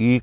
1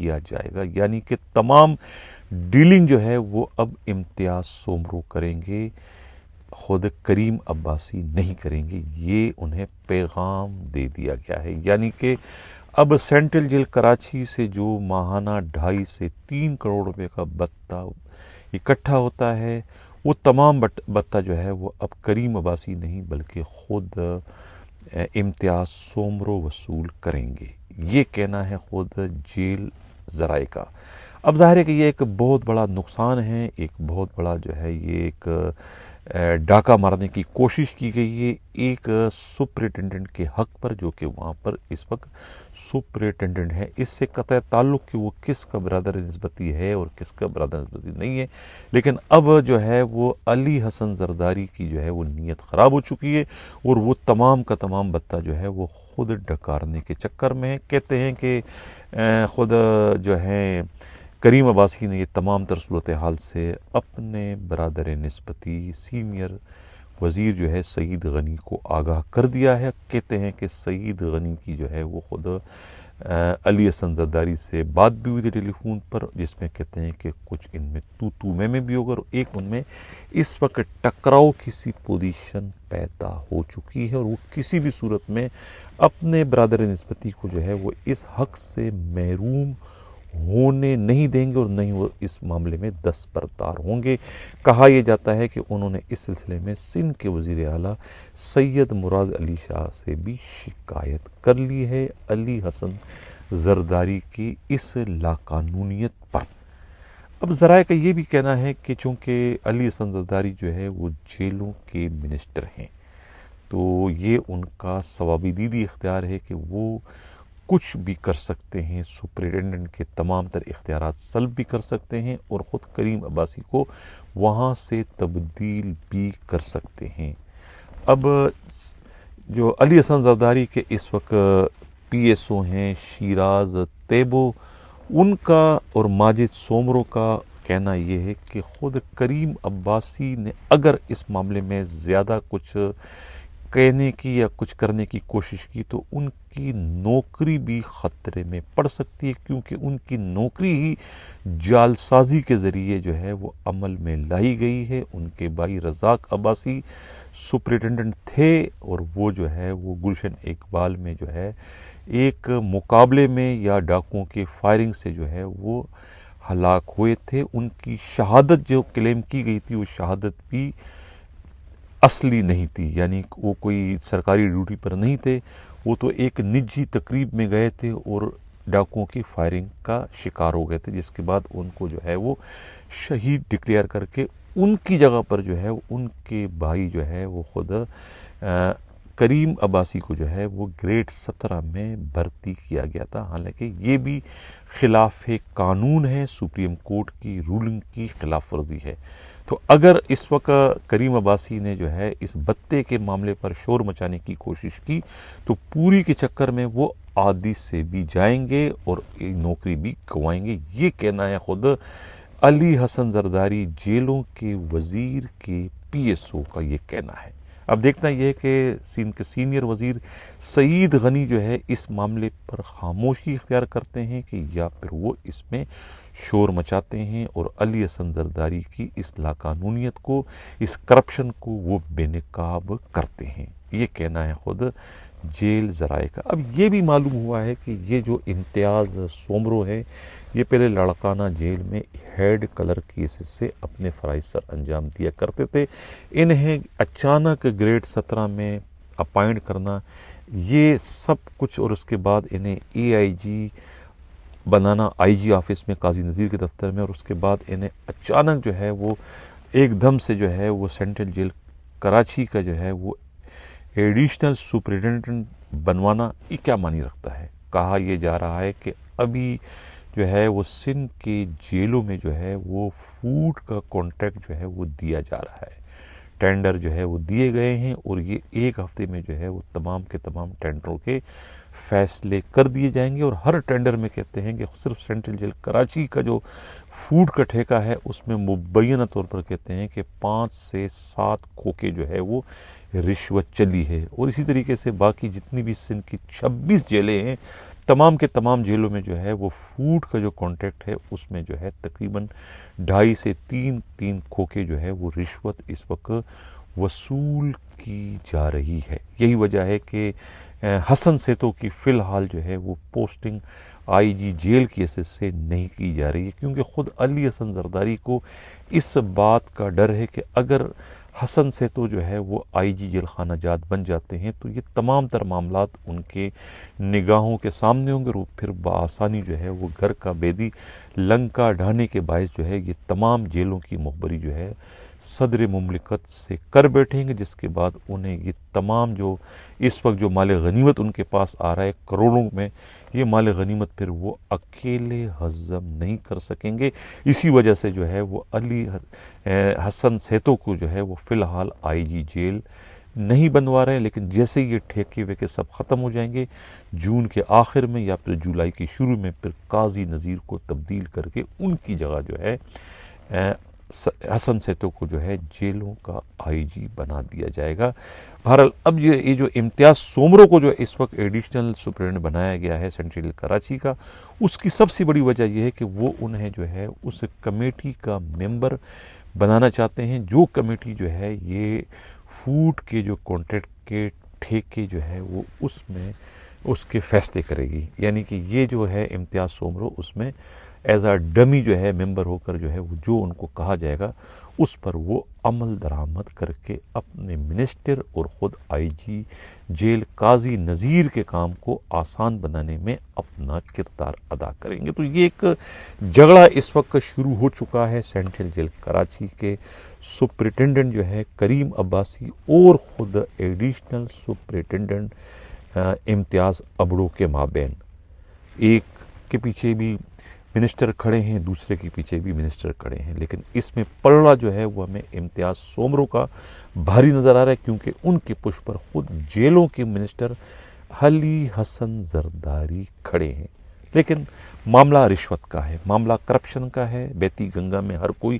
کیا جائے گا، یعنی کہ تمام ڈیلنگ جو ہے وہ اب امتیاز سومرو کریں گے، خود کریم عباسی نہیں کریں گے۔ یہ انہیں پیغام دے دیا گیا ہے، یعنی کہ اب سینٹرل جیل کراچی سے جو ماہانہ 2.5 سے 3 کروڑ روپے کا بتہ اکٹھا ہوتا ہے، وہ تمام بتہ جو ہے وہ اب کریم عباسی نہیں بلکہ خود امتیاز سومرو وصول کریں گے، یہ کہنا ہے خود جیل ذرائع کا۔ اب ظاہر ہے کہ یہ ایک بہت بڑا نقصان ہے، ایک بہت بڑا جو ہے یہ ایک ڈاکہ مارنے کی کوشش کی گئی ہے ایک سپرنٹینڈنٹ کے حق پر، جو کہ وہاں پر اس وقت سپرنٹینڈنٹ ہے۔ اس سے قطع تعلق کہ وہ کس کا برادر نسبتی ہے اور کس کا برادر نسبتی نہیں ہے، لیکن اب جو ہے وہ علی حسن زرداری کی جو ہے وہ نیت خراب ہو چکی ہے، اور وہ تمام کا تمام بتہ جو ہے وہ خود ڈکارنے کے چکر میں ہے۔ کہتے ہیں کہ خود جو ہے کریم عباسی نے یہ تمام تر صورتحال سے اپنے برادر نسبتی سینئر وزیر جو ہے سعید غنی کو آگاہ کر دیا ہے۔ کہتے ہیں کہ سعید غنی کی جو ہے وہ خود علی حسن زرداری سے بات بھی ہوئی تھی ٹیلی فون پر، جس میں کہتے ہیں کہ کچھ ان میں تو میں بھی ہوگا، اور ایک ان میں اس وقت ٹکراؤ کی سی پوزیشن پیدا ہو چکی ہے، اور وہ کسی بھی صورت میں اپنے برادر نسبتی کو جو ہے وہ اس حق سے محروم ہونے نہیں دیں گے، اور نہیں وہ اس معاملے میں دستبردار ہوں گے۔ کہا یہ جاتا ہے کہ انہوں نے اس سلسلے میں سندھ کے وزیر اعلیٰ سید مراد علی شاہ سے بھی شکایت کر لی ہے علی حسن زرداری کی اس لاقانونیت پر۔ اب ذرائع کا یہ بھی کہنا ہے کہ چونکہ علی حسن زرداری جو ہے وہ جیلوں کے منسٹر ہیں، تو یہ ان کا ثوابی دیدی اختیار ہے کہ وہ کچھ بھی کر سکتے ہیں، سپرنٹینڈنٹ کے تمام تر اختیارات سلب بھی کر سکتے ہیں، اور خود کریم عباسی کو وہاں سے تبدیل بھی کر سکتے ہیں۔ اب جو علی حسن زرداری کے اس وقت پی ایس او ہیں شیراز تیبو، ان کا اور ماجد سومرو کا کہنا یہ ہے کہ خود کریم عباسی نے اگر اس معاملے میں زیادہ کچھ کہنے کی یا کچھ کرنے کی کوشش کی تو ان کی نوکری بھی خطرے میں پڑ سکتی ہے، کیونکہ ان کی نوکری ہی جعلسازی کے ذریعے جو ہے وہ عمل میں لائی گئی ہے۔ ان کے بھائی رزاق عباسی سپرنٹینڈنٹ تھے، اور وہ جو ہے وہ گلشن اقبال میں جو ہے ایک مقابلے میں یا ڈاکوؤں کے فائرنگ سے جو ہے وہ ہلاک ہوئے تھے۔ ان کی شہادت جو کلیم کی گئی تھی وہ شہادت بھی اصلی نہیں تھی، یعنی وہ کوئی سرکاری ڈیوٹی پر نہیں تھے، وہ تو ایک نجی تقریب میں گئے تھے اور ڈاکوؤں کی فائرنگ کا شکار ہو گئے تھے، جس کے بعد ان کو جو ہے وہ شہید ڈکلیئر کر کے ان کی جگہ پر جو ہے ان کے بھائی جو ہے وہ خود کریم عباسی کو جو ہے وہ گریڈ 17 میں بھرتی کیا گیا تھا، حالانکہ یہ بھی خلاف قانون ہے، سپریم کورٹ کی رولنگ کی خلاف ورزی ہے۔ تو اگر اس وقت کریم عباسی نے جو ہے اس بتے کے معاملے پر شور مچانے کی کوشش کی تو پوری کے چکر میں وہ عادی سے بھی جائیں گے اور نوکری بھی گنوائیں گے، یہ کہنا ہے خود علی حسن زرداری جیلوں کے وزیر کے پی ایس او کا یہ کہنا ہے۔ اب دیکھنا یہ ہے کہ سندھ کے سینئر وزیر سعید غنی جو ہے اس معاملے پر خاموشی اختیار کرتے ہیں کہ یا پھر وہ اس میں شور مچاتے ہیں اور علی حسن زرداری کی اس لاقانونیت کو، اس کرپشن کو وہ بے نقاب کرتے ہیں، یہ کہنا ہے خود جیل ذرائع کا۔ اب یہ بھی معلوم ہوا ہے کہ یہ جو امتیاز سومرو ہے یہ پہلے لاڑکانہ جیل میں ہیڈ کلر کیسز سے اپنے فرائض سر انجام دیا کرتے تھے۔ انہیں اچانک گریڈ 17 میں اپائنٹ کرنا، یہ سب کچھ، اور اس کے بعد انہیں اے آئی جی بنانا آئی جی آفس میں قاضی نذیر کے دفتر میں، اور اس کے بعد انہیں اچانک جو ہے وہ ایک دم سے جو ہے وہ سینٹرل جیل کراچی کا جو ہے وہ ایڈیشنل سپرنٹینڈنٹ بنوانا، یہ کیا معنی رکھتا ہے؟ کہا یہ جا رہا ہے کہ ابھی جو ہے وہ سندھ کے جیلوں میں جو ہے وہ فوڈ کا کانٹریکٹ جو ہے وہ دیا جا رہا ہے، ٹینڈر جو ہے وہ دیے گئے ہیں، اور یہ ایک ہفتے میں جو ہے وہ تمام کے تمام ٹینڈروں کے فیصلے کر دیے جائیں گے، اور ہر ٹینڈر میں کہتے ہیں کہ صرف سینٹرل جیل کراچی کا جو فوڈ کا ٹھیکہ ہے اس میں مبینہ طور پر کہتے ہیں کہ 5 سے 7 کھوکے جو ہے وہ رشوت چلی ہے، اور اسی طریقے سے باقی جتنی بھی سندھ کی 26 جیلیں ہیں، تمام کے تمام جیلوں میں جو ہے وہ فوڈ کا جو کانٹیکٹ ہے اس میں جو ہے تقریباً 2.5 سے 3 کھوکے جو ہے وہ رشوت اس وقت وصول کی جا رہی ہے۔ یہی وجہ ہے کہ حسن سیتو کی فی الحال جو ہے وہ پوسٹنگ آئی جی جیل کی حیثیت سے نہیں کی جا رہی ہے، کیونکہ خود علی حسن زرداری کو اس بات کا ڈر ہے کہ اگر حسن سیتو جو ہے وہ آئی جی جیل خانہ جات بن جاتے ہیں تو یہ تمام تر معاملات ان کے نگاہوں کے سامنے ہوں گے، اور پھر بآسانی جو ہے وہ گھر کا بیدی لنکا ڈھانے کے باعث جو ہے یہ تمام جیلوں کی مخبری جو ہے صدر مملکت سے کر بیٹھیں گے، جس کے بعد انہیں یہ تمام جو اس وقت جو مال غنیمت ان کے پاس آ رہا ہے کروڑوں میں، یہ مال غنیمت پھر وہ اکیلے ہضم نہیں کر سکیں گے۔ اسی وجہ سے جو ہے وہ علی حسن سیتو کو جو ہے وہ فی الحال آئی جی جیل نہیں بنوا رہے ہیں، لیکن جیسے یہ ٹھیکے وے کے سب ختم ہو جائیں گے جون کے آخر میں یا پھر جولائی کے شروع میں، پھر قاضی نذیر کو تبدیل کر کے ان کی جگہ جو ہے حسن سیتو کو جو ہے جیلوں کا آئی جی بنا دیا جائے گا۔ بہرحال اب یہ جو امتیاز سومرو کو جو اس وقت ایڈیشنل سپرنٹینڈنٹ بنایا گیا ہے سینٹرل جیل کراچی کا، اس کی سب سے بڑی وجہ یہ ہے کہ وہ انہیں جو ہے اس کمیٹی کا ممبر بنانا چاہتے ہیں، جو کمیٹی جو ہے یہ فوڈ کے جو کانٹریکٹ کے ٹھیکے جو ہے وہ اس میں اس کے فیصلے کرے گی، یعنی کہ یہ جو ہے امتیاز سومرو اس میں ایز اے ڈمی جو ہے ممبر ہو کر جو ہے وہ جو ان کو کہا جائے گا اس پر وہ عمل درآمد کر کے اپنے منسٹر اور خود آئی جی جیل قاضی نذیر کے کام کو آسان بنانے میں اپنا کردار ادا کریں گے۔ تو یہ ایک جھگڑا اس وقت شروع ہو چکا ہے سینٹرل جیل کراچی کے سپرنٹینڈنٹ جو ہے کریم عباسی اور خود ایڈیشنل سپرنٹینڈنٹ امتیاز ابڑو کے مابین۔ ایک کے پیچھے بھی منسٹر کھڑے ہیں، دوسرے کے پیچھے بھی منسٹر کھڑے ہیں، لیکن اس میں پلڑا جو ہے وہ ہمیں امتیاز سومرو کا بھاری نظر آ رہا ہے، کیونکہ ان کے پش پر خود جیلوں کے منسٹر علی حسن زرداری کھڑے ہیں۔ لیکن معاملہ رشوت کا ہے، معاملہ کرپشن کا ہے، بیتی گنگا میں ہر کوئی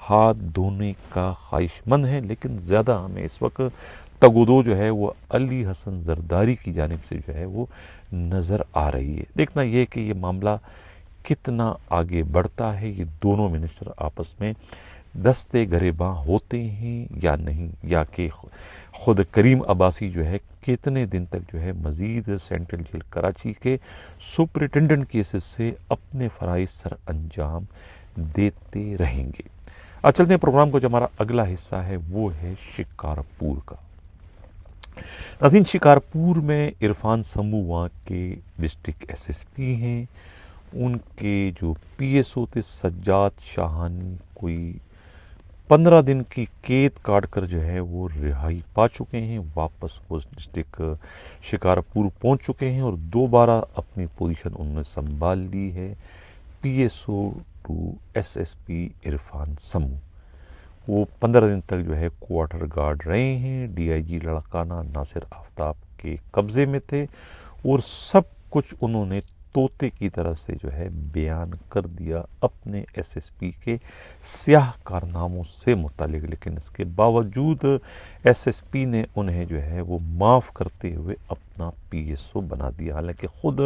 ہاتھ دھونے کا خواہش مند ہے، لیکن زیادہ ہمیں اس وقت تگودو جو ہے وہ علی حسن زرداری کی جانب سے جو ہے وہ نظر آ رہی ہے۔ دیکھنا یہ کہ یہ معاملہ کتنا آگے بڑھتا ہے، یہ دونوں منسٹر آپس میں دستے گریباں ہوتے ہیں یا نہیں، یا کہ خود کریم عباسی جو ہے کتنے دن تک جو ہے مزید سینٹرل جیل کراچی کے سپرنٹینڈنٹ کی حیثیت سے اپنے فرائض سر انجام دیتے رہیں گے۔ اب چلتے ہیں پروگرام کو، جو ہمارا اگلا حصہ ہے وہ ہے شکارپور کا۔ ناظرین، شکارپور میں عرفان سمو وہاں کے ڈسٹرکٹ ایس ایس پی ہیں، ان کے جو پی ایس او تھے سجاد شاہانی کوئی 15 دن کی قید کاٹ کر جو ہے وہ رہائی پا چکے ہیں، واپس وہ ڈسٹرکٹ شکارپور پہنچ چکے ہیں اور دوبارہ اپنی پوزیشن انہوں نے سنبھال لی ہے، P S O to S S P Irfan Samo. وہ 15 دن تک جو ہے کوارٹر گارڈ رہے ہیں، ڈی آئی جی لڑکانہ ناصر آفتاب کے قبضے میں تھے، اور سب کچھ انہوں نے طوطے کی طرح سے جو ہے بیان کر دیا اپنے ایس ایس پی کے سیاہ کارناموں سے متعلق، لیکن اس کے باوجود ایس ایس پی نے انہیں جو ہے وہ معاف کرتے ہوئے اپنا پی ایس او بنا دیا۔ حالانکہ خود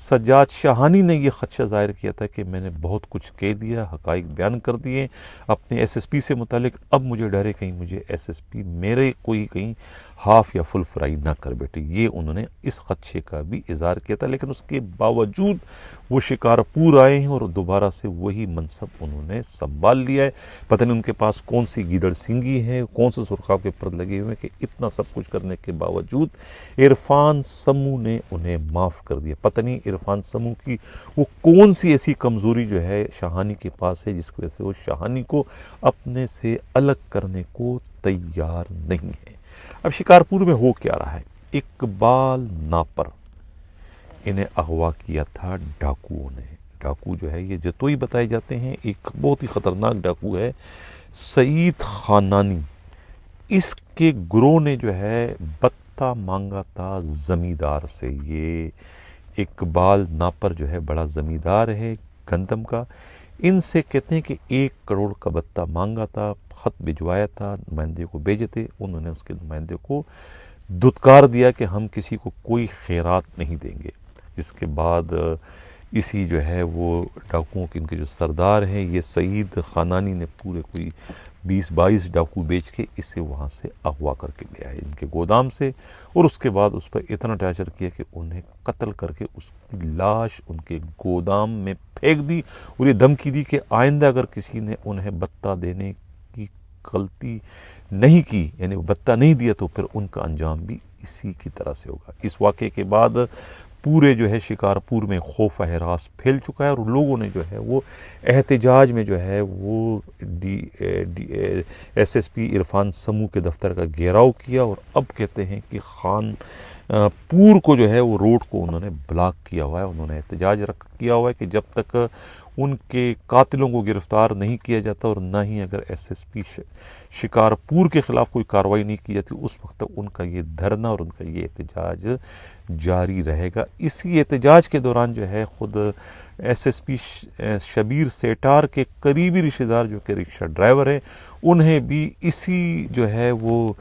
سجاد شاہانی نے یہ خدشہ ظاہر کیا تھا کہ میں نے بہت کچھ کہہ دیا، حقائق بیان کر دیے اپنے ایس ایس پی سے متعلق، اب مجھے ڈر ہے کہیں مجھے ایس ایس پی میرے کوئی کہیں ہاف یا فل فرائی نہ کر بیٹھے، یہ انہوں نے اس خدشے کا بھی اظہار کیا تھا۔ لیکن اس کے باوجود وہ شکارپور آئے ہیں اور دوبارہ سے وہی منصب انہوں نے سنبھال لیا ہے۔ پتہ نہیں ان کے پاس کون سی گیدڑ سینگی ہے، کون سے سرخاب کے پرد لگے ہوئے کہ اتنا سب کچھ کرنے کے باوجود عرفان سمو نے انہیں معاف کر دیا۔ پتہ نہیں عرفان سمو کی وہ کون سی ایسی کمزوری جو ہے شاہانی کے پاس ہے جس کی وجہ سے وہ شاہانی کو اپنے سے الگ کرنے کو تیار نہیں ہے۔ اب شکارپور میں ہو کیا رہا ہے؟ اقبال ناپر انہیں اغوا کیا تھا ڈاکوؤں نے۔ ڈاکو جو ہے یہ جتوئی بتائے جاتے ہیں، ایک بہت ہی خطرناک ڈاکو ہے سعید خانانی۔ اس کے گروہ نے جو ہے بتہ مانگا تھا زمیندار سے۔ یہ اقبال ناپر جو ہے بڑا زمیندار ہے گندم کا، ان سے کہتے ہیں کہ 1 کروڑ کا بتہ مانگا تھا، خط بھجوایا تھا، نمائندے کو بھیجے تھے، انہوں نے اس کے نمائندے کو دھتکار دیا کہ ہم کسی کو کوئی خیرات نہیں دیں گے، جس کے بعد اسی جو ہے وہ ڈاکوؤں کے ان کے جو سردار ہیں یہ سعید خانانی نے پورے کوئی 20-22 ڈاکو بیچ کے اسے وہاں سے اغوا کر کے لے آئے ان کے گودام سے، اور اس کے بعد اس پر اتنا ٹارچر کیا کہ انہیں قتل کر کے اس کی لاش ان کے گودام میں پھینک دی، اور یہ دھمکی دی کہ آئندہ اگر کسی نے انہیں بتہ دینے کی غلطی نہیں کی، یعنی بتہ نہیں دیا، تو پھر ان کا انجام بھی اسی کی طرح سے ہوگا۔ اس واقعے کے بعد پورے جو ہے شکارپور میں خوف و ہراس پھیل چکا ہے، اور لوگوں نے جو ہے وہ احتجاج میں جو ہے وہ ایس ایس پی عرفان سمو کے دفتر کا گھیراؤ کیا، اور اب کہتے ہیں کہ خان پور کو جو ہے وہ روڈ کو انہوں نے بلاک کیا ہوا ہے، انہوں نے احتجاج کیا ہوا ہے کہ جب تک ان کے قاتلوں کو گرفتار نہیں کیا جاتا، اور نہ ہی اگر ایس ایس پی شکارپور کے خلاف کوئی کارروائی نہیں کی جاتی، اس وقت تک ان کا یہ دھرنا اور ان کا یہ احتجاج جاری رہے گا۔ اسی احتجاج کے دوران جو ہے خود ایس ایس پی شبیر سیٹار کے قریبی رشتہ دار جو کہ رکشہ ڈرائیور ہیں، انہیں بھی اسی جو ہے وہ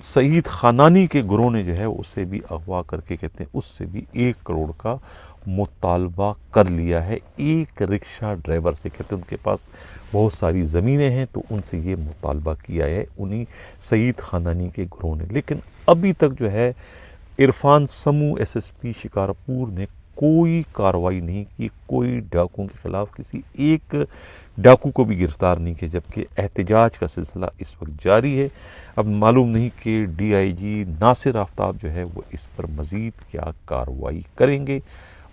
سعید خانانی کے گروہ نے جو ہے اسے بھی اغوا کر کے کہتے ہیں اس سے بھی 1 کروڑ کا مطالبہ کر لیا ہے، ایک رکشہ ڈرائیور سے، کہتے ہیں ان کے پاس بہت ساری زمینیں ہیں تو ان سے یہ مطالبہ کیا ہے انہی سعید خانانی کے گروہ نے۔ لیکن ابھی تک جو ہے عرفان سمو ایس ایس پی شکارپور نے کوئی کارروائی نہیں کی، کوئی ڈاکوؤں کے خلاف کسی ایک ڈاکو کو بھی گرفتار نہیں کیا، جبکہ احتجاج کا سلسلہ اس وقت جاری ہے۔ اب معلوم نہیں کہ ڈی آئی جی ناصر آفتاب جو ہے وہ اس پر مزید کیا کارروائی کریں گے۔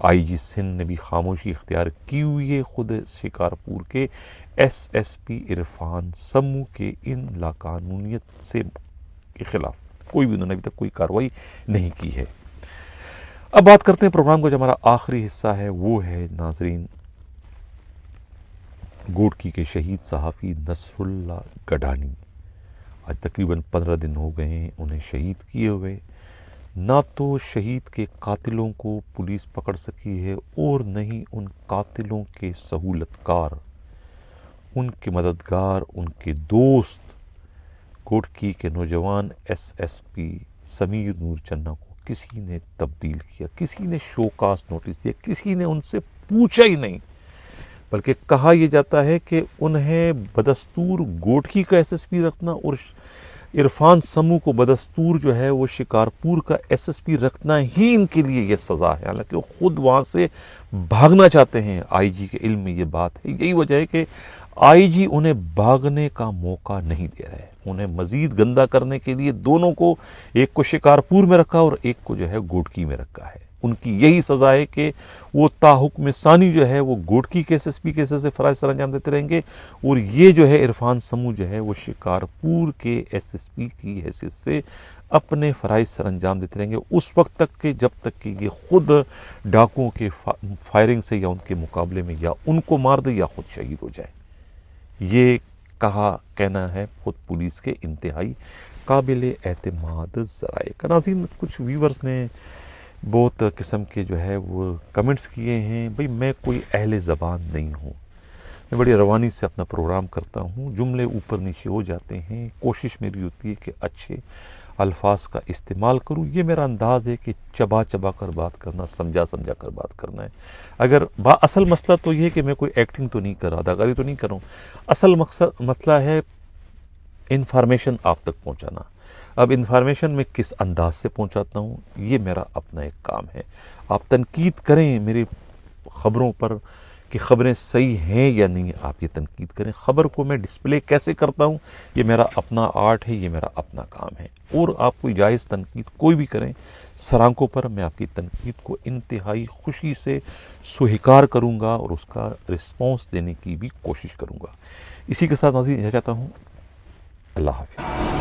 آئی جی سندھ نے بھی خاموشی اختیار کی ہوئی ہے خود شکارپور کے ایس ایس پی عرفان سمو کے ان لاقانونیت سے کے خلاف کوئی بھی انہوں نے ابھی تک کوئی کارروائی نہیں کی ہے۔ اب بات کرتے ہیں پروگرام کا جو ہمارا آخری حصہ ہے، وہ ہے ناظرین گوٹکی کے شہید صحافی نصر اللہ گڈھانی۔ آج تقریباً 15 دن ہو گئے ہیں انہیں شہید کیے ہوئے۔ نہ تو شہید کے قاتلوں کو پولیس پکڑ سکی ہے، اور نہ ہی ان قاتلوں کے سہولت کار، ان کے مددگار، ان کے دوست گوٹکی کے نوجوان ایس ایس پی سمیر نور چنہ کو کسی نے تبدیل کیا، کسی نے شوکاز نوٹس دیا، کسی نے ان سے پوچھا ہی نہیں، بلکہ کہا یہ جاتا ہے کہ انہیں بدستور گوٹکی کا ایس ایس پی رکھنا اور عرفان سمو کو بدستور جو ہے وہ شکارپور کا ایس ایس پی رکھنا ہی ان کے لیے یہ سزا ہے، حالانکہ وہ خود وہاں سے بھاگنا چاہتے ہیں۔ آئی جی کے علم میں یہ بات ہے، یہی وجہ ہے کہ آئی جی انہیں بھاگنے کا موقع نہیں دے رہے، انہیں مزید گندا کرنے کے لیے دونوں کو، ایک کو شکارپور میں رکھا اور ایک کو جو ہے گوٹکی میں رکھا ہے۔ ان کی یہی سزا ہے کہ وہ تاحکم ثانی جو ہے وہ گوٹکی کے ایس ایس پی کے سے فرائض سر انجام دیتے رہیں گے، اور یہ جو ہے عرفان سمو جو ہے وہ شکارپور کے ایس ایس پی کی حیثیت سے اپنے فرائض سر انجام دیتے رہیں گے اس وقت تک کہ جب تک کہ یہ خود ڈاکوؤں کے فائرنگ سے یا ان کے مقابلے میں یا ان کو مار دے یا خود شہید ہو جائے۔ یہ کہنا ہے خود پولیس کے انتہائی قابل اعتماد ذرائع کا۔ ناظرین کچھ ویورز نے بہت قسم کے جو ہے وہ کمنٹس کیے ہیں، بھئی میں کوئی اہل زبان نہیں ہوں، میں بڑی روانی سے اپنا پروگرام کرتا ہوں، جملے اوپر نیچے ہو جاتے ہیں، کوشش میری ہوتی ہے کہ اچھے الفاظ کا استعمال کروں، یہ میرا انداز ہے کہ چبا چبا کر بات کرنا، سمجھا سمجھا کر بات کرنا ہے۔ اگر اصل مسئلہ تو یہ ہے کہ میں کوئی ایکٹنگ تو نہیں کر رہا، اداکاری تو نہیں کر رہا ہوں، اصل مسئلہ ہے انفارمیشن آپ تک پہنچانا۔ اب انفارمیشن میں کس انداز سے پہنچاتا ہوں یہ میرا اپنا ایک کام ہے۔ آپ تنقید کریں میری خبروں پر کہ خبریں صحیح ہیں یا نہیں، آپ یہ تنقید کریں، خبر کو میں ڈسپلے کیسے کرتا ہوں یہ میرا اپنا آرٹ ہے، یہ میرا اپنا کام ہے، اور آپ کوئی جائز تنقید کوئی بھی کریں سرانکوں پر، میں آپ کی تنقید کو انتہائی خوشی سے سوہکار کروں گا اور اس کا رسپانس دینے کی بھی کوشش کروں گا۔ اسی کے ساتھ ناظرین چاہتا ہوں اللہ حافظ۔